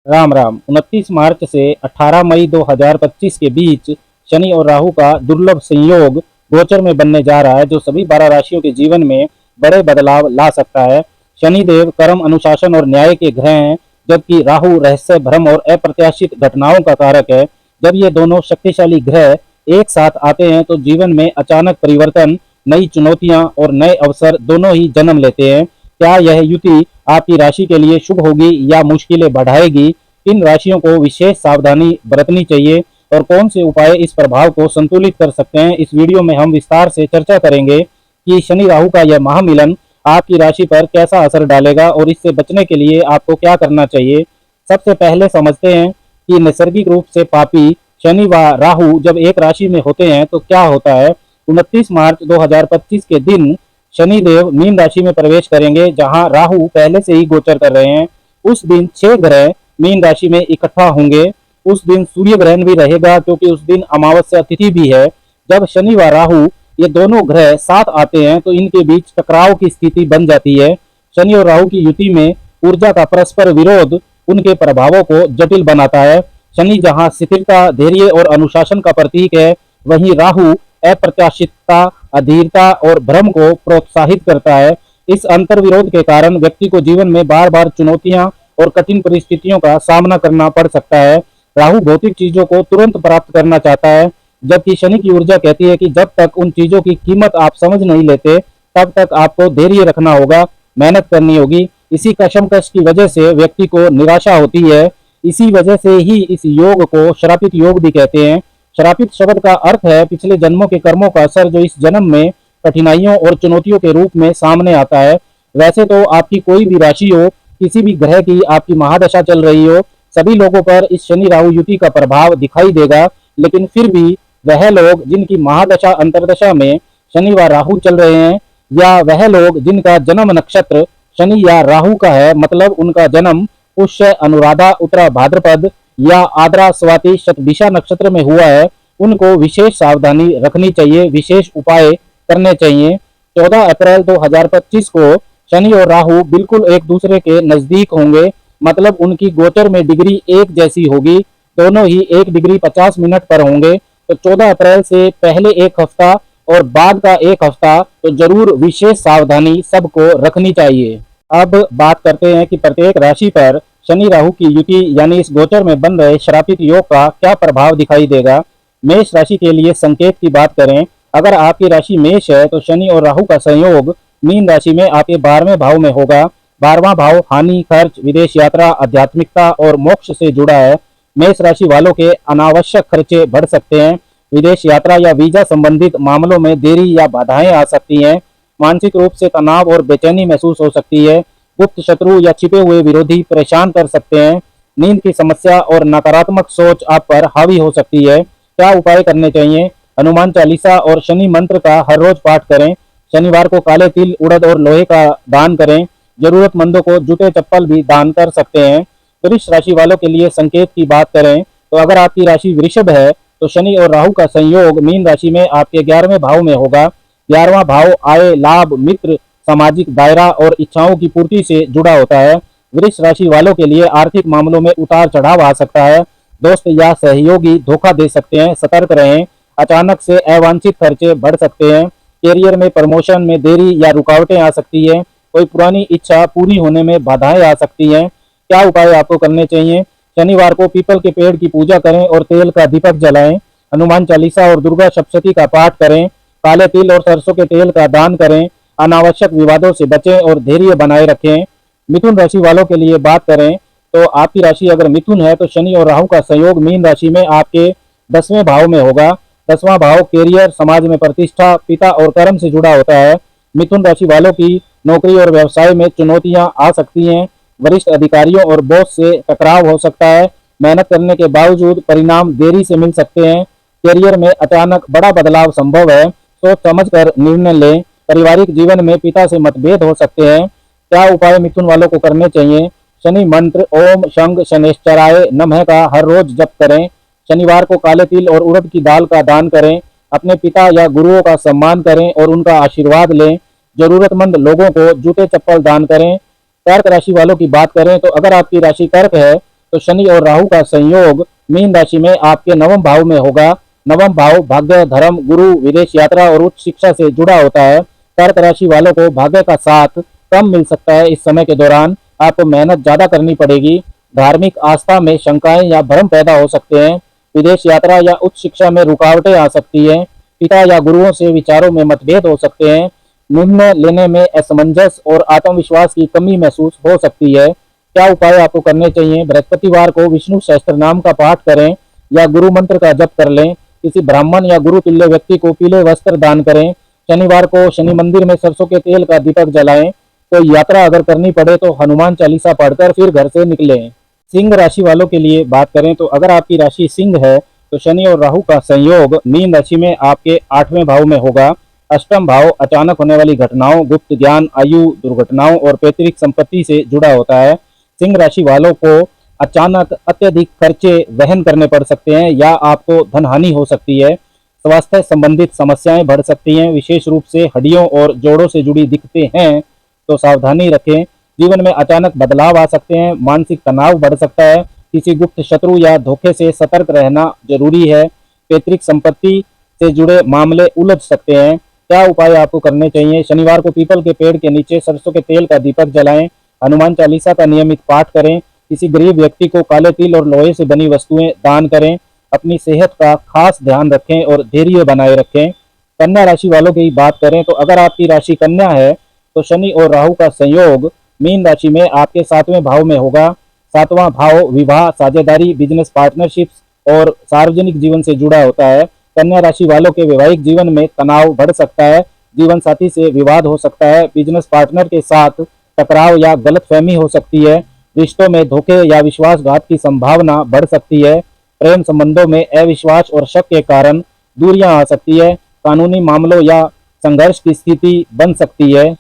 राम राम। 29 मार्च से 18 मई 2025 के बीच शनि और राहु का दुर्लभ संयोग गोचर में बनने जा रहा है, जो सभी 12 राशियों के जीवन में बड़े बदलाव ला सकता है। शनि देव कर्म, अनुशासन और न्याय के ग्रह हैं, जबकि राहु रहस्य, भ्रम और अप्रत्याशित घटनाओं का कारक है। जब ये दोनों शक्तिशाली ग्रह एक साथ आते हैं तो जीवन में अचानक परिवर्तन, नई चुनौतियां और नए अवसर दोनों ही जन्म लेते हैं। क्या यह युति आपकी राशि के लिए शुभ होगी या मुश्किलें बढ़ाएगी? किन राशियों को विशेष सावधानी बरतनी चाहिए और कौन से उपाय इस प्रभाव को संतुलित कर सकते हैं, इस वीडियो में हम विस्तार से चर्चा करेंगे कि शनि राहु का यह महामिलन आपकी राशि पर कैसा असर डालेगा और इससे बचने के लिए आपको क्या करना चाहिए। सबसे पहले समझते हैं कि नैसर्गिक रूप से पापी शनि व राहु जब एक राशि में होते हैं तो क्या होता है। 29 मार्च 2025 के दिन शनि देव मीन राशि में प्रवेश करेंगे, जहां राहु पहले से ही गोचर कर रहे हैं। उस दिन 6 ग्रह मीन राशि में इकट्ठा होंगे। उस दिन सूर्य ग्रहण भी रहेगा, क्योंकि उस दिन अमावस्या तिथि भी है। जब शनि व राहु ये दोनों ग्रह साथ आते हैं तो इनके बीच टकराव की स्थिति बन जाती है। शनि और राहु की युति में ऊर्जा का परस्पर विरोध उनके प्रभावों को जटिल बनाता है। शनि जहां स्थिरता, धैर्य और अनुशासन का प्रतीक है, वहीं राहु अप्रत्याशितता, अधीरता और भ्रम को प्रोत्साहित करता है। इस अंतर विरोध के कारण व्यक्ति को जीवन में बार बार चुनौतियां और कठिन परिस्थितियों का सामना करना पड़ सकता है। राहु भौतिक चीजों को तुरंत प्राप्त करना चाहता है, जबकि शनि की ऊर्जा कहती है कि जब तक उन चीजों की कीमत आप समझ नहीं लेते, तब तक आपको धैर्य रखना होगा, मेहनत करनी होगी। इसी कशमकश की वजह से व्यक्ति को निराशा होती है। इसी वजह से ही इस योग को श्रापित योग भी कहते हैं। श्रापित शब्द का अर्थ है पिछले जन्मों के कर्मों का असर, जो इस जन्म में कठिनाइयों और चुनौतियों के रूप में सामने आता है। वैसे तो आपकी कोई भी राशि हो, किसी भी ग्रह की आपकी महादशा चल रही हो, सभी लोगों पर इस शनि राहु युति का प्रभाव दिखाई देगा। लेकिन फिर भी वह लोग जिनकी महादशा अंतरदशा में शनि व राहु चल रहे हैं, या वह लोग जिनका जन्म नक्षत्र शनि या राहु का है, मतलब उनका जन्म पुष्य, अनुराधा, उत्तरा भाद्रपद या आद्रा, स्वाति, शतभिषा नक्षत्र में हुआ है, उनको विशेष सावधानी रखनी चाहिए, विशेष उपाय करने चाहिए। 14 अप्रैल 2025 को शनि और राहु बिल्कुल एक दूसरे के नजदीक होंगे, मतलब उनकी गोचर में डिग्री एक जैसी होगी। दोनों ही 1 डिग्री 50 मिनट पर होंगे। तो 14 अप्रैल से पहले एक हफ्ता और बाद का एक हफ्ता तो जरूर विशेष सावधानी सबको रखनी चाहिए। अब बात करते हैं कि प्रत्येक राशि पर शनि राहु की युति यानी इस गोचर में बन रहे श्रापित योग का क्या प्रभाव दिखाई देगा। मेष राशि के लिए संकेत की बात करें, अगर आपकी राशि मेष है तो शनि और राहु का संयोग मीन राशि में आपके 12वें भाव में होगा। 12वां भाव हानि, खर्च, विदेश यात्रा, आध्यात्मिकता और मोक्ष से जुड़ा है। मेष राशि वालों के अनावश्यक खर्चे बढ़ सकते हैं। विदेश यात्रा या वीजा संबंधित मामलों में देरी या बाधाएं आ सकती हैं। मानसिक रूप से तनाव और बेचैनी महसूस हो सकती है। गुप्त शत्रु या छिपे हुए विरोधी परेशान कर सकते हैं। नींद की समस्या और नकारात्मक सोच आप पर हावी हो सकती है। क्या उपाय करने चाहिए? हनुमान चालीसा और शनि मंत्र का हर रोज पाठ करें। शनिवार को काले तिल, उड़द और लोहे का दान करें। जरूरतमंदों को जूते चप्पल भी दान कर सकते हैं। वृष राशि वालों के लिए संकेत की बात करें तो अगर आपकी राशि वृषभ है तो शनि और राहु का संयोग मीन राशि में आपके 11वें भाव में होगा। 11वां भाव आय, लाभ, मित्र, सामाजिक दायरा और इच्छाओं की पूर्ति से जुड़ा होता है। वृष राशि वालों के लिए आर्थिक मामलों में उतार चढ़ाव आ सकता है। दोस्त या सहयोगी धोखा दे सकते हैं, सतर्क रहें। अचानक से अवांछित खर्चे बढ़ सकते हैं। कैरियर में प्रमोशन में देरी या रुकावटें आ सकती है। कोई पुरानी इच्छा पूरी होने में बाधाएं आ सकती हैं। क्या उपाय आपको करने चाहिए? शनिवार को पीपल के पेड़ की पूजा करें और तेल का दीपक जलाएं। हनुमान चालीसा और दुर्गा सप्तशती का पाठ करें। काले तिल और सरसों के तेल का दान करें। अनावश्यक विवादों से बचें और धैर्य बनाए रखें। मिथुन राशि वालों के लिए बात करें तो आपकी राशि अगर मिथुन है तो शनि और राहु का संयोग मीन राशि में आपके 10वें भाव में होगा। 10वां भाव कैरियर, समाज में प्रतिष्ठा, पिता और कर्म से जुड़ा होता है। मिथुन राशि वालों की नौकरी और व्यवसाय में चुनौतियां आ सकती हैं। वरिष्ठ अधिकारियों और बॉस से टकराव हो सकता है। मेहनत करने के बावजूद परिणाम देरी से मिल सकते हैं। कैरियर में अचानक बड़ा बदलाव संभव है, सोच समझ कर निर्णय लें। पारिवारिक जीवन में पिता से मतभेद हो सकते हैं। क्या उपाय मिथुन वालों को करने चाहिए? शनि मंत्र ओम शंख शनैश्चराय नमः का हर रोज जप करें। शनिवार को काले तिल और उड़द की दाल का दान करें। अपने पिता या गुरुओं का सम्मान करें और उनका आशीर्वाद लें। जरूरतमंद लोगों को जूते चप्पल दान करें। कर्क राशि वालों की बात करें तो अगर आपकी राशि कर्क है तो शनि और राहु का संयोग मीन राशि में आपके नवम भाव में होगा। नवम भाव भाग्य, धर्म, गुरु, विदेश यात्रा और उच्च शिक्षा से जुड़ा होता है। कर्क राशि वालों को भाग्य का साथ कम मिल सकता है। इस समय के दौरान आपको मेहनत ज्यादा करनी पड़ेगी। धार्मिक आस्था में शंकाएं या भ्रम पैदा हो सकते हैं। विदेश यात्रा या उच्च शिक्षा में रुकावटें आ सकती हैं। पिता या गुरुओं से विचारों में मतभेद हो सकते हैं। निर्णय लेने में असमंजस और आत्मविश्वास की कमी महसूस हो सकती है। क्या उपाय आपको करने चाहिए? बृहस्पतिवार को विष्णु सहस्त्र नाम का पाठ करें या गुरु मंत्र का जप कर लें। किसी ब्राह्मण या गुरु तुल्य व्यक्ति को पीले वस्त्र दान करें। शनिवार को शनि मंदिर में सरसों के तेल का दीपक जलाएं। तो यात्रा अगर करनी पड़े तो हनुमान चालीसा पढ़कर फिर घर से निकलें। सिंह राशि वालों के लिए बात करें तो अगर आपकी राशि सिंह है तो शनि और राहु का संयोग मीन राशि में आपके 8वें भाव में होगा। अष्टम भाव अचानक होने वाली घटनाओं, गुप्त ज्ञान, आयु, दुर्घटनाओं और पैतृक संपत्ति से जुड़ा होता है। सिंह राशि वालों को अचानक अत्यधिक खर्चे वहन करने पड़ सकते हैं या आपको धन हानि हो सकती है। स्वास्थ्य संबंधित समस्याएं बढ़ सकती हैं, विशेष रूप से हड्डियों और जोड़ों से जुड़ी दिक्कतें हैं तो सावधानी रखें। जीवन में अचानक बदलाव आ सकते हैं, मानसिक तनाव बढ़ सकता है। किसी गुप्त शत्रु या धोखे से सतर्क रहना जरूरी है। पैतृक संपत्ति से जुड़े मामले उलझ सकते हैं। क्या उपाय आपको करने चाहिए? शनिवार को पीपल के पेड़ के नीचे सरसों के तेल का दीपक जलाएं। हनुमान चालीसा का नियमित पाठ करें। किसी गरीब व्यक्ति को काले तिल और लोहे से बनी वस्तुएं दान करें। अपनी सेहत का खास ध्यान रखें और धैर्य बनाए रखें। कन्या राशि वालों की बात करें तो अगर आपकी राशि कन्या है तो शनि और राहु का संयोग मीन राशि में आपके 7वें भाव में होगा। 7वां भाव विवाह, साझेदारी, बिजनेस पार्टनरशिप्स और सार्वजनिक जीवन से जुड़ा होता है। कन्या राशि वालों के वैवाहिक जीवन में तनाव बढ़ सकता है। जीवन साथी से विवाद हो सकता है। बिजनेस पार्टनर के साथ टकराव या गलतफहमी हो सकती है। रिश्तों में धोखे या विश्वासघात की संभावना बढ़ सकती है। प्रेम संबंधों में अविश्वास और शक के कारण दूरियां आ सकती है। कानूनी मामलों या संघर्ष की स्थिति बन सकती है।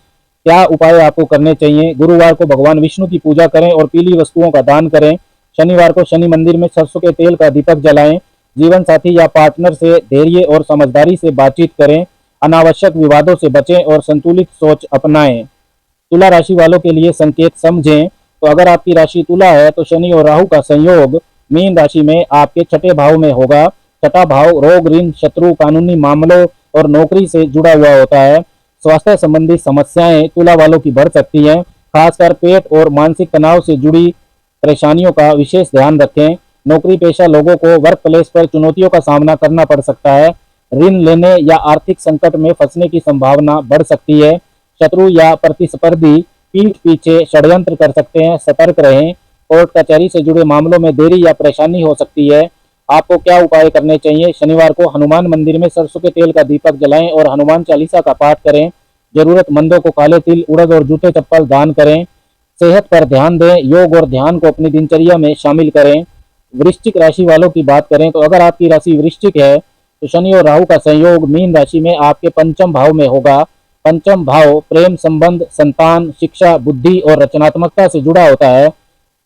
क्या उपाय आपको करने चाहिए? गुरुवार को भगवान विष्णु की पूजा करें और पीली वस्तुओं का दान करें। शनिवार को शनि मंदिर में सरसों के तेल का दीपक जलाएं। जीवन साथी या पार्टनर से धैर्य और समझदारी से बातचीत करें। अनावश्यक विवादों से बचें और संतुलित सोच अपनाएं। तुला राशि वालों के लिए संकेत समझें तो अगर आपकी राशि तुला है तो शनि और राहु का संयोग मीन राशि में आपके 6ठे भाव में होगा। 6ठा भाव रोग, ऋण, शत्रु, कानूनी मामलों और नौकरी से जुड़ा हुआ होता है। स्वास्थ्य संबंधी समस्याएं तुला वालों की बढ़ सकती हैं। खासकर पेट और मानसिक तनाव से जुड़ी परेशानियों का विशेष ध्यान रखें। नौकरी पेशा लोगों को वर्क प्लेस पर चुनौतियों का सामना करना पड़ सकता है। ऋण लेने या आर्थिक संकट में फंसने की संभावना बढ़ सकती है। शत्रु या प्रतिस्पर्धी पीठ पीछे षड्यंत्र कर सकते हैं, सतर्क रहें। कोर्ट कचहरी से जुड़े मामलों में देरी या परेशानी हो सकती है। आपको क्या उपाय करने चाहिए? शनिवार को हनुमान मंदिर में सरसों के तेल का दीपक जलाएं और हनुमान चालीसा का पाठ करें। जरूरतमंदों को काले तिल, उड़द और जूते चप्पल दान करें। सेहत पर ध्यान दें। योग और ध्यान को अपनी दिनचर्या में शामिल करें। वृश्चिक राशि वालों की बात करें तो अगर आपकी राशि वृश्चिक है तो शनि और राहु का संयोग मीन राशि में आपके 5म भाव में होगा। 5म भाव प्रेम संबंध, संतान, शिक्षा, बुद्धि और रचनात्मकता से जुड़ा होता है।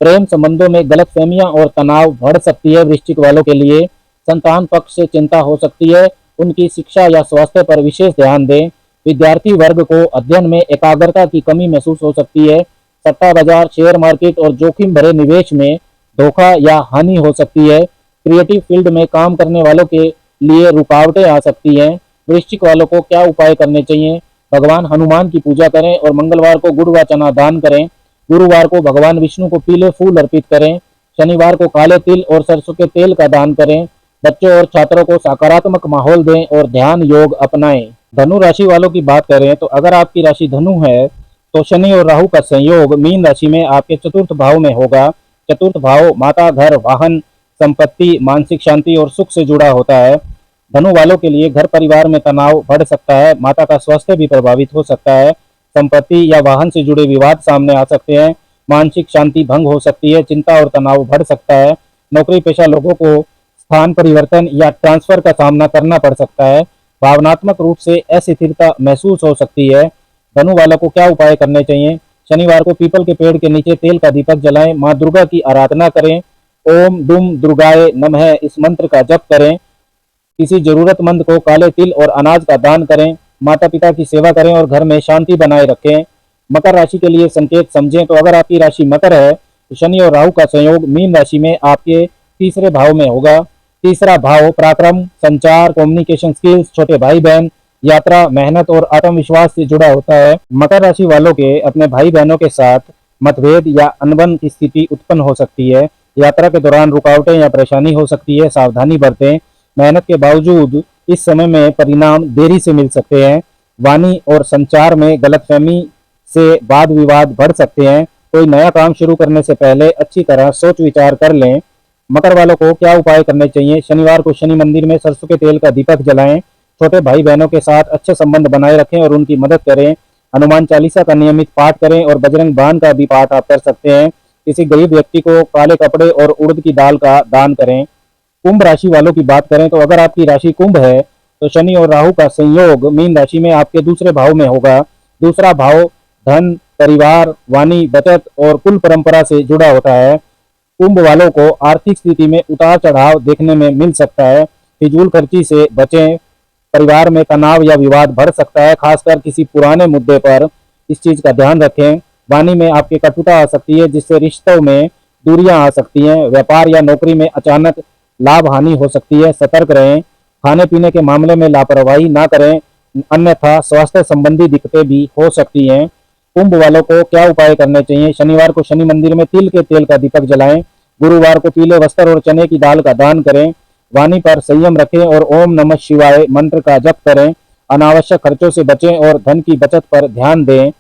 प्रेम संबंधों में गलतफहमियां और तनाव बढ़ सकती है। वृश्चिक वालों के लिए संतान पक्ष से चिंता हो सकती है। उनकी शिक्षा या स्वास्थ्य पर विशेष ध्यान दें। विद्यार्थी वर्ग को अध्ययन में एकाग्रता की कमी महसूस हो सकती है। सट्टा बाजार, शेयर मार्केट और जोखिम भरे निवेश में धोखा या हानि हो सकती है। क्रिएटिव फील्ड में काम करने वालों के लिए रुकावटें आ सकती हैं। वृश्चिक वालों को क्या उपाय करने चाहिए? भगवान हनुमान की पूजा करें और मंगलवार को गुड़ व चना दान करें। गुरुवार को भगवान विष्णु को पीले फूल अर्पित करें। शनिवार को काले तिल और सरसों के तेल का दान करें। बच्चों और छात्रों को सकारात्मक माहौल दें और ध्यान योग अपनाएं। धनु राशि वालों की बात करें तो अगर आपकी राशि धनु है तो शनि और राहु का संयोग मीन राशि में आपके 4th भाव में होगा। 4th भाव माता, घर, वाहन, संपत्ति, मानसिक शांति और सुख से जुड़ा होता है। धनु वालों के लिए घर परिवार में तनाव बढ़ सकता है। माता का स्वास्थ्य भी प्रभावित हो सकता है। संपत्ति या वाहन से जुड़े विवाद सामने आ सकते हैं। मानसिक शांति भंग हो सकती है। चिंता और तनाव बढ़ सकता है। नौकरी पेशा लोगों को स्थान परिवर्तन या ट्रांसफर का सामना करना पड़ सकता है। भावनात्मक रूप से अस्थिरता महसूस हो सकती है। धनु वालों को क्या उपाय करने चाहिए? शनिवार को पीपल के पेड़ के नीचे तेल का दीपक जलाएं। माँ दुर्गा की आराधना करें। ओम दुम दुर्गाए नमः इस मंत्र का जप करें। किसी जरूरतमंद को काले तिल और अनाज का दान करें। माता पिता की सेवा करें और घर में शांति बनाए रखें। मकर राशि के लिए संकेत समझें तो अगर आपकी राशि मकर है शनि और राहु का संयोग मीन राशि में आपके तीसरे भाव में होगा। तीसरा भाव पराक्रम, संचार, कम्युनिकेशन स्किल्स, छोटे भाई बहन, यात्रा, मेहनत और आत्मविश्वास से जुड़ा होता है। मकर राशि वालों के अपने भाई बहनों के साथ मतभेद या अनबन की स्थिति उत्पन्न हो सकती है। यात्रा के दौरान रुकावटें या परेशानी हो सकती है, सावधानी बरतें। मेहनत के बावजूद इस समय में परिणाम देरी से मिल सकते हैं। वाणी और संचार में गलतफहमी से वाद विवाद बढ़ सकते हैं। कोई नया काम शुरू करने से पहले अच्छी तरह सोच विचार कर लें। मकर वालों को क्या उपाय करने चाहिए? शनिवार को शनि मंदिर में सरसों के तेल का दीपक जलाएं। छोटे भाई बहनों के साथ अच्छे संबंध बनाए रखें और उनकी मदद करें। हनुमान चालीसा का नियमित पाठ करें और बजरंग बाण का भी पाठ आप कर सकते हैं। किसी गरीब व्यक्ति को काले कपड़े और उड़द की दाल का दान करें। कुंभ राशि वालों की बात करें तो अगर आपकी राशि कुंभ है तो शनि और राहु का संयोग मीन राशि में आपके दूसरे भाव में होगा। दूसरा भाव धन, परिवार, वाणी, बचत और कुल परंपरा से जुड़ा होता है। कुंभ वालों को आर्थिक स्थिति में उतार चढ़ाव देखने में मिल सकता है। फिजूल खर्ची से बचें। परिवार में तनाव या विवाद बढ़ सकता है, खासकर किसी पुराने मुद्दे पर। इस चीज का ध्यान रखें। वाणी में आपकी कटुता आ सकती है जिससे रिश्तों में दूरियां आ सकती हैं। व्यापार या नौकरी में अचानक लाभ हानि हो सकती है, सतर्क रहें। खाने पीने के मामले में लापरवाही ना करें, अन्यथा स्वास्थ्य संबंधी दिक्कतें भी हो सकती हैं। कुंभ वालों को क्या उपाय करने चाहिए? शनिवार को शनि मंदिर में तिल के तेल का दीपक जलाएं। गुरुवार को पीले वस्त्र और चने की दाल का दान करें। वाणी पर संयम रखें और ओम नमः शिवाय मंत्र का जप करें। अनावश्यक खर्चों से बचें और धन की बचत पर ध्यान दें।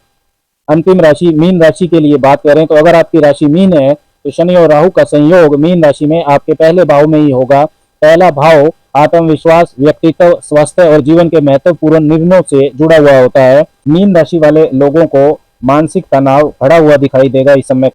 अंतिम राशि मीन राशि के लिए बात करें तो अगर आपकी राशि मीन है तो शनि और राहु का संयोग मीन राशि में आपके पहले भाव में ही होगा। पहला भाव आत्मविश्वास, व्यक्तित्व, स्वास्थ्य और जीवन के महत्वपूर्ण निर्णयों से जुड़ा हुआ होता है। मीन राशि वाले लोगों को मानसिक तनाव बढ़ा हुआ दिखाई देगा। इस समय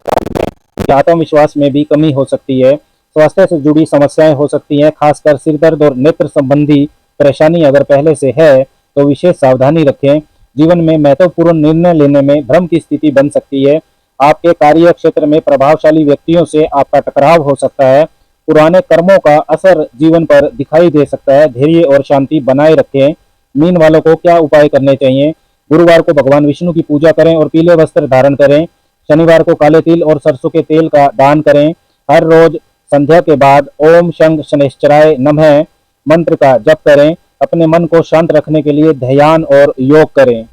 आत्मविश्वास में भी कमी हो सकती है। स्वास्थ्य से जुड़ी समस्याएं हो सकती हैं, खासकर सिर दर्द और नेत्र संबंधी परेशानी अगर पहले से है तो विशेष सावधानी रखें। जीवन में महत्वपूर्ण निर्णय लेने में भ्रम की स्थिति बन सकती है। आपके कार्य क्षेत्र में प्रभावशाली व्यक्तियों से आपका टकराव हो सकता है। पुराने कर्मों का असर जीवन पर दिखाई दे सकता है। धैर्य और शांति बनाए रखें। मीन वालों को क्या उपाय करने चाहिए? गुरुवार को भगवान विष्णु की पूजा करें और पीले वस्त्र धारण करें। शनिवार को काले तिल और सरसों के तेल का दान करें। हर रोज संध्या के बाद ओम शंख शनैश्चराय नमः मंत्र का जप करें। अपने मन को शांत रखने के लिए ध्यान और योग करें।